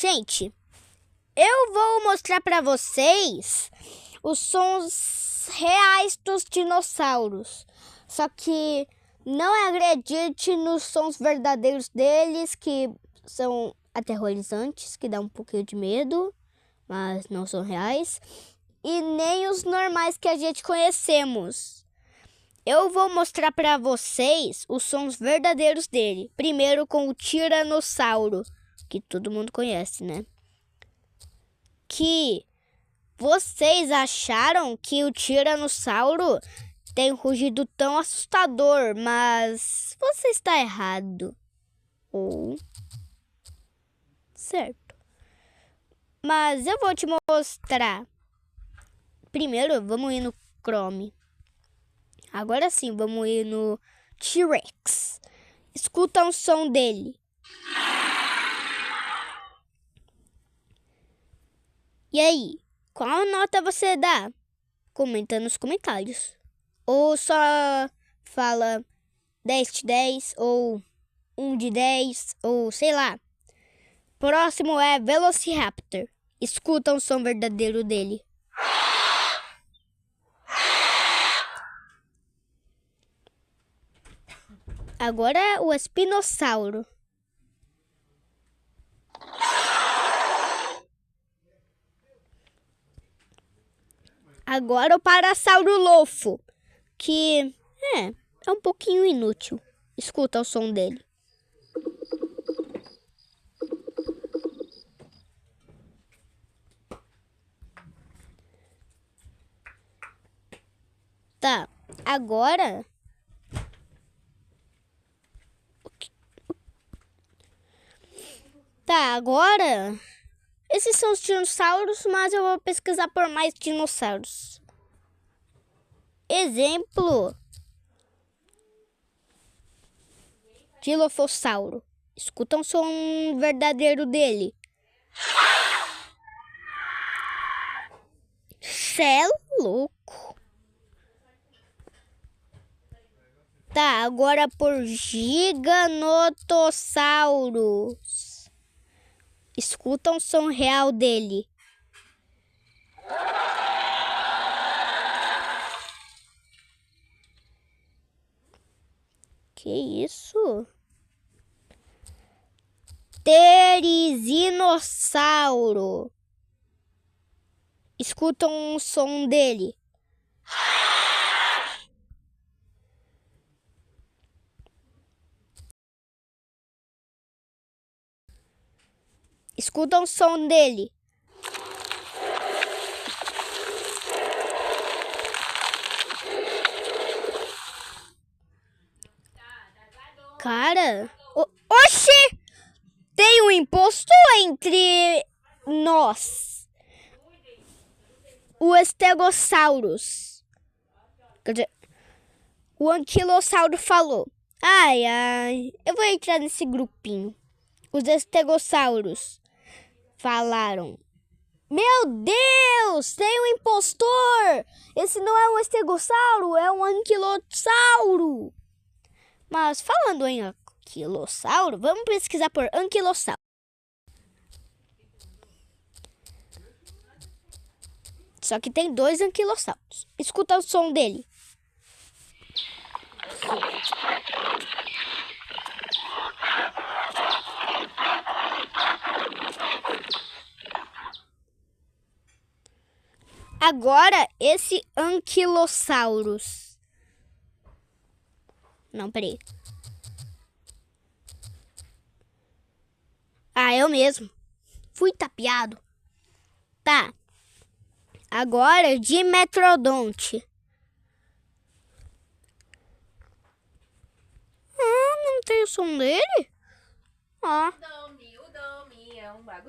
Gente, eu vou mostrar para vocês os sons reais dos dinossauros. Só que não acredite nos sons verdadeiros deles, que são aterrorizantes, que dá um pouquinho de medo, mas não são reais. E nem os normais que a gente conhecemos. Eu vou mostrar para vocês os sons verdadeiros dele. Primeiro com o tiranossauro, que todo mundo conhece, né? Que vocês acharam que o tiranossauro tem um rugido tão assustador, mas você está errado. Ou certo. Mas eu vou te mostrar. Primeiro, vamos ir no Chrome. Agora sim, vamos ir no T-Rex. Escuta o som dele. E aí, qual nota você dá? Comenta nos comentários. Ou só fala 10 de 10, ou 1 de 10, ou sei lá. Próximo é Velociraptor. Escuta o som verdadeiro dele. Agora é o espinossauro. Agora o parasaurolofo, que é um pouquinho inútil. Escuta o som dele. Tá, agora... Esses são os dinossauros, mas eu vou pesquisar por mais dinossauros. Exemplo. Dilophosauro. Escuta um som verdadeiro dele. Cê é louco. Tá, agora por Giganotosaurus. Escuta um som real dele. Que isso? Terizinossauro. Escuta um som dele. Escuta o som dele. Cara, oxi! Tem um impostor entre nós. O Stegosaurus. Quer dizer, o Anquilossauro falou. Ai, eu vou entrar nesse grupinho. Os Stegosaurus falaram. Meu Deus, tem um impostor! Esse não é um estegossauro, é um anquilossauro. Mas falando em anquilossauro, vamos pesquisar por anquilossauro. Só que tem 2 anquilossauros. Escuta o som dele. Agora, esse Anquilosaurus. Não, peraí. Eu mesmo. Fui tapeado. Tá. Agora, Dimetrodonte. Não tem o som dele? O Domi é um bagulho.